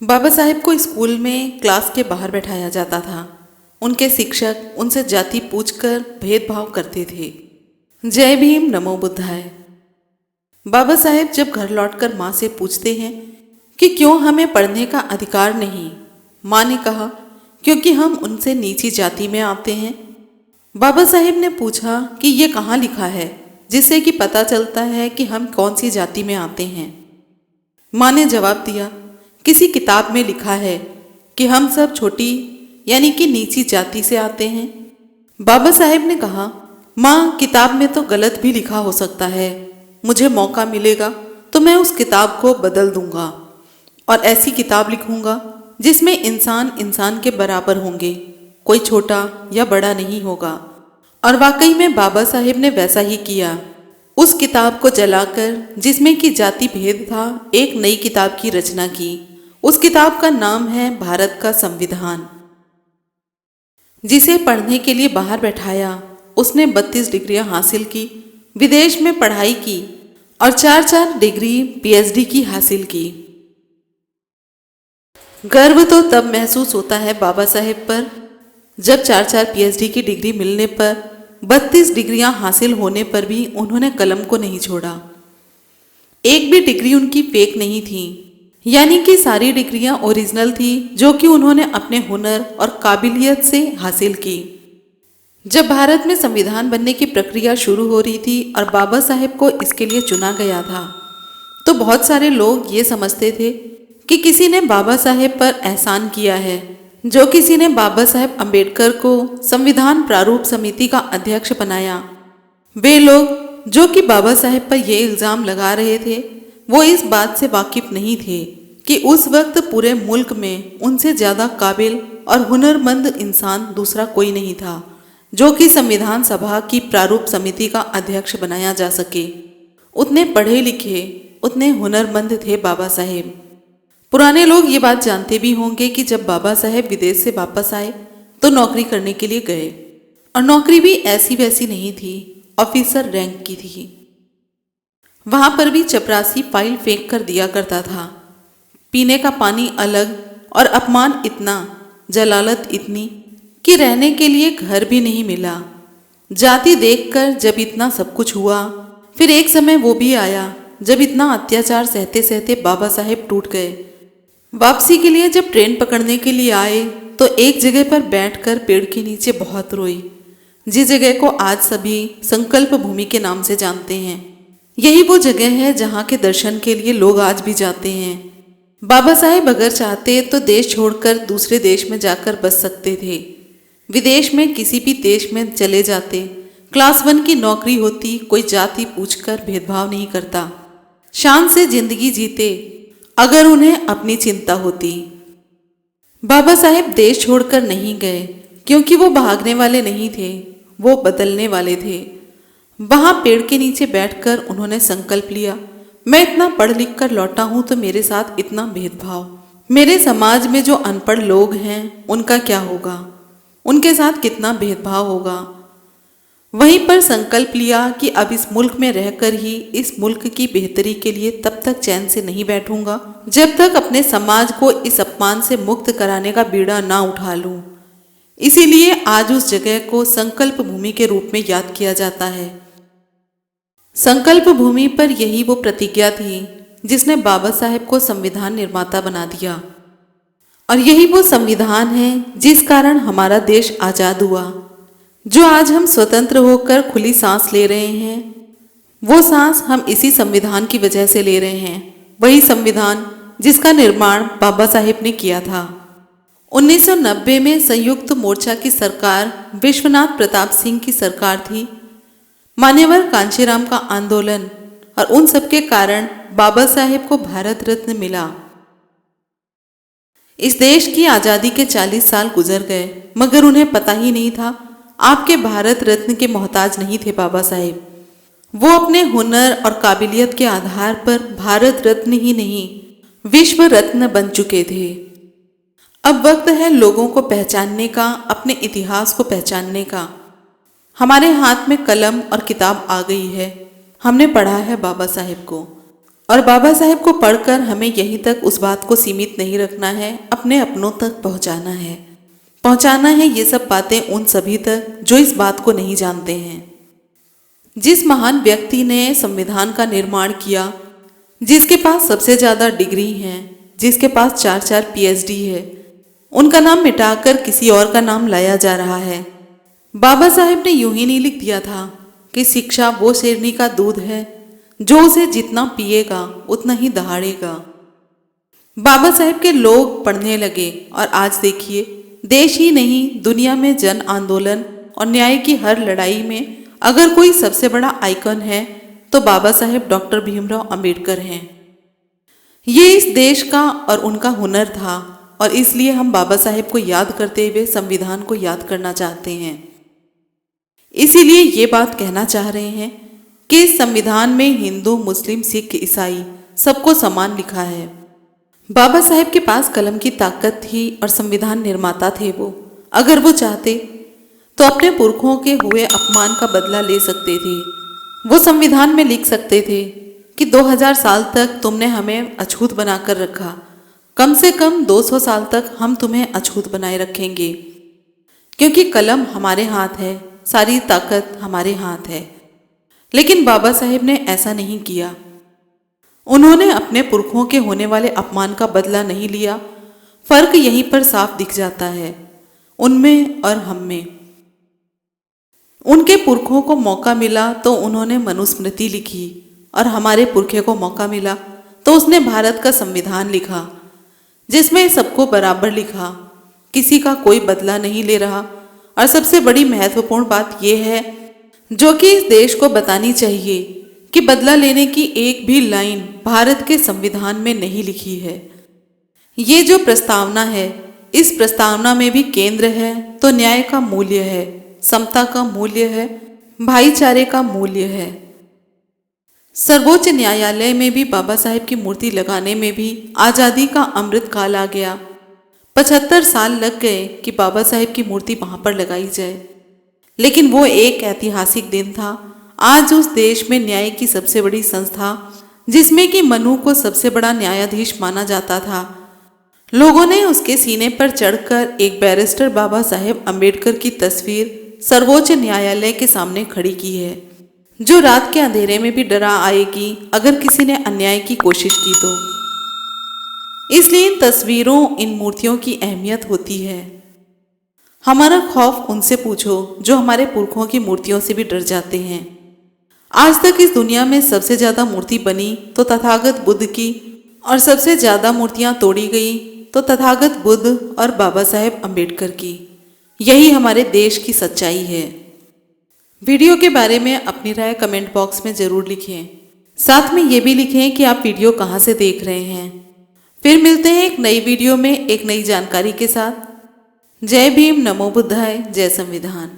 बाबा साहेब को स्कूल में क्लास के बाहर बैठाया जाता था। उनके शिक्षक उनसे जाति पूछकर भेदभाव करते थे। जय भीम, नमो बुद्धाय। बाबा साहेब जब घर लौटकर माँ से पूछते हैं कि क्यों हमें पढ़ने का अधिकार नहीं, माँ ने कहा क्योंकि हम उनसे नीची जाति में आते हैं। बाबा साहेब ने पूछा कि ये कहाँ लिखा है जिससे कि पता चलता है कि हम कौन सी जाति में आते हैं। माँ ने जवाब दिया, किसी किताब में लिखा है कि हम सब छोटी यानी कि नीची जाति से आते हैं। बाबा साहेब ने कहा, माँ किताब में तो गलत भी लिखा हो सकता है, मुझे मौका मिलेगा तो मैं उस किताब को बदल दूंगा और ऐसी किताब लिखूंगा जिसमें इंसान इंसान के बराबर होंगे, कोई छोटा या बड़ा नहीं होगा। और वाकई में बाबा साहेब ने वैसा ही किया। उस किताब को जलाकर जिसमें कि जाति भेद था, एक नई किताब की रचना की। उस किताब का नाम है भारत का संविधान। जिसे पढ़ने के लिए बाहर बैठाया उसने 32 डिग्रियां हासिल की, विदेश में पढ़ाई की और 4-4 डिग्री पीएचडी की हासिल की। गर्व तो तब महसूस होता है बाबा साहेब पर जब 4-4 पीएचडी की डिग्री मिलने पर 32 डिग्रियां हासिल होने पर भी उन्होंने कलम को नहीं छोड़ा। एक भी डिग्री उनकी फेक नहीं थी, यानी कि सारी डिग्रियां ओरिजिनल थी जो कि उन्होंने अपने हुनर और काबिलियत से हासिल की। जब भारत में संविधान बनने की प्रक्रिया शुरू हो रही थी और बाबा साहेब को इसके लिए चुना गया था, तो बहुत सारे लोग ये समझते थे कि किसी ने बाबा साहेब पर एहसान किया है, जो किसी ने बाबा साहेब अम्बेडकर को संविधान प्रारूप समिति का अध्यक्ष बनाया। वे लोग जो कि बाबा साहेब पर यह इल्ज़ाम लगा रहे थे, वो इस बात से वाकिफ नहीं थे कि उस वक्त पूरे मुल्क में उनसे ज़्यादा काबिल और हुनरमंद इंसान दूसरा कोई नहीं था जो कि संविधान सभा की प्रारूप समिति का अध्यक्ष बनाया जा सके। उतने पढ़े लिखे, उतने हुनरमंद थे बाबा साहेब। पुराने लोग ये बात जानते भी होंगे कि जब बाबा साहेब विदेश से वापस आए तो नौकरी करने के लिए गए, और नौकरी भी ऐसी वैसी नहीं थी, ऑफिसर रैंक की थी। वहां पर भी चपरासी फाइल फेंक कर दिया करता था। पीने का पानी अलग और अपमान इतना, जलालत इतनी कि रहने के लिए घर भी नहीं मिला। जाति देखकर जब इतना सब कुछ हुआ, फिर एक समय वो भी आया जब इतना अत्याचार सहते सहते बाबा साहेब टूट गए। वापसी के लिए जब ट्रेन पकड़ने के लिए आए तो एक जगह पर बैठकर पेड़ के नीचे बहुत रोई, जिस जगह को आज सभी संकल्प भूमि के नाम से जानते हैं। यही वो जगह है जहाँ के दर्शन के लिए लोग आज भी जाते हैं। बाबा साहेब अगर चाहते तो देश छोड़कर दूसरे देश में जाकर बस सकते थे। विदेश में किसी भी देश में चले जाते, क्लास 1 की नौकरी होती, कोई जाति पूछकर भेदभाव नहीं करता, शान से जिंदगी जीते अगर उन्हें अपनी चिंता होती। बाबा साहेब देश छोड़कर नहीं गए क्योंकि वो भागने वाले नहीं थे, वो बदलने वाले थे। वहां पेड़ के नीचे बैठकर उन्होंने संकल्प लिया, मैं इतना पढ़ लिख कर लौटा हूं तो मेरे साथ इतना भेदभाव, मेरे समाज में जो अनपढ़ लोग हैं उनका क्या होगा, उनके साथ कितना भेदभाव होगा। वहीं पर संकल्प लिया कि अब इस मुल्क में रहकर ही इस मुल्क की बेहतरी के लिए तब तक चैन से नहीं बैठूंगा जब तक अपने समाज को इस अपमान से मुक्त कराने का बीड़ा ना उठा लूं। इसीलिए आज उस जगह को संकल्प भूमि के रूप में याद किया जाता है। संकल्प भूमि पर यही वो प्रतिज्ञा थी जिसने बाबा साहेब को संविधान निर्माता बना दिया, और यही वो संविधान है जिस कारण हमारा देश आजाद हुआ। जो आज हम स्वतंत्र होकर खुली सांस ले रहे हैं, वो सांस हम इसी संविधान की वजह से ले रहे हैं। वही संविधान जिसका निर्माण बाबा साहेब ने किया था। 1990 में संयुक्त मोर्चा की सरकार विश्वनाथ प्रताप सिंह की सरकार थी। मान्यवर कांशीराम का आंदोलन और उन सबके कारण बाबा साहेब को भारत रत्न मिला। इस देश की आज़ादी के 40 साल गुजर गए, मगर उन्हें पता ही नहीं था आपके भारत रत्न के मोहताज नहीं थे बाबा साहेब। वो अपने हुनर और काबिलियत के आधार पर भारत रत्न ही नहीं, विश्व रत्न बन चुके थे। अब वक्त है लोगों को पहचानने का, अपने इतिहास को पहचानने का। हमारे हाथ में कलम और किताब आ गई है, हमने पढ़ा है बाबा साहेब को और बाबा साहेब को पढ़कर हमें यहीं तक उस बात को सीमित नहीं रखना है, अपने अपनों तक पहुंचाना है ये सब बातें उन सभी तक जो इस बात को नहीं जानते हैं। जिस महान व्यक्ति ने संविधान का निर्माण किया, जिसके पास सबसे ज़्यादा डिग्री हैं, जिसके पास 4-4 पीएचडी है, उनका नाम मिटाकर किसी और का नाम लाया जा रहा है। बाबा साहेब ने यूं ही नहीं लिख दिया था कि शिक्षा वो शेरनी का दूध है जो उसे जितना पिएगा उतना ही दहाड़ेगा। बाबा साहेब के लोग पढ़ने लगे और आज देखिए, देश ही नहीं दुनिया में जन आंदोलन और न्याय की हर लड़ाई में अगर कोई सबसे बड़ा आइकन है तो बाबा साहेब डॉक्टर भीमराव अंबेडकर हैं। ये इस देश का और उनका हुनर था और इसलिए हम बाबा साहेब को याद करते हुए संविधान को याद करना चाहते हैं। इसीलिए ये बात कहना चाह रहे हैं कि इस संविधान में हिंदू, मुस्लिम, सिख, ईसाई सबको समान लिखा है। बाबा साहेब के पास कलम की ताकत थी और संविधान निर्माता थे वो। अगर वो चाहते तो अपने पुरखों के हुए अपमान का बदला ले सकते थे। वो संविधान में लिख सकते थे कि 2000 साल तक तुमने हमें अछूत बनाकर रखा, कम से कम 200 साल तक हम तुम्हें अछूत बनाए रखेंगे, क्योंकि कलम हमारे हाथ है, सारी ताकत हमारे हाथ है। लेकिन बाबा साहेब ने ऐसा नहीं किया। उन्होंने अपने पुरखों के होने वाले अपमान का बदला नहीं लिया। फर्क यहीं पर साफ दिख जाता है, उनमें और हम में। उनके पुरखों को मौका मिला तो उन्होंने मनुस्मृति लिखी और हमारे पुरखे को मौका मिला तो उसने भारत का संविधान लिखा, जिसमें सबको बराबर लिखा, किसी का कोई बदला नहीं ले रहा। और सबसे बड़ी महत्वपूर्ण बात यह है जो कि इस देश को बतानी चाहिए कि बदला लेने की एक भी लाइन भारत के संविधान में नहीं लिखी है। ये जो प्रस्तावना है, इस प्रस्तावना में भी केंद्र है तो न्याय का मूल्य है, समता का मूल्य है, भाईचारे का मूल्य है। सर्वोच्च न्यायालय में भी बाबा साहेब की मूर्ति लगाने में भी आज़ादी का अमृत काल आ गया। 75 साल लग गए कि बाबा साहेब की मूर्ति वहां पर लगाई जाए, लेकिन वो एक ऐतिहासिक दिन था। आज उस देश में न्याय की सबसे बड़ी संस्था, जिसमें कि मनु को सबसे बड़ा न्यायाधीश माना जाता था, लोगों ने उसके सीने पर चढ़कर एक बैरिस्टर बाबा साहेब अंबेडकर की तस्वीर सर्वोच्च न्यायालय के सामने खड़ी की है, जो रात के अंधेरे में भी डरा आएगी अगर किसी ने अन्याय की कोशिश की तो। इसलिए इन तस्वीरों, इन मूर्तियों की अहमियत होती है। हमारा खौफ उनसे पूछो जो हमारे पुरखों की मूर्तियों से भी डर जाते हैं। आज तक इस दुनिया में सबसे ज़्यादा मूर्ति बनी तो तथागत बुद्ध की, और सबसे ज़्यादा मूर्तियाँ तोड़ी गई तो तथागत बुद्ध और बाबा साहेब अंबेडकर की। यही हमारे देश की सच्चाई है। वीडियो के बारे में अपनी राय कमेंट बॉक्स में ज़रूर लिखें। साथ में ये भी लिखें कि आप वीडियो कहाँ से देख रहे हैं। फिर मिलते हैं एक नई वीडियो में एक नई जानकारी के साथ। जय भीम, नमो बुद्धाय, जय संविधान।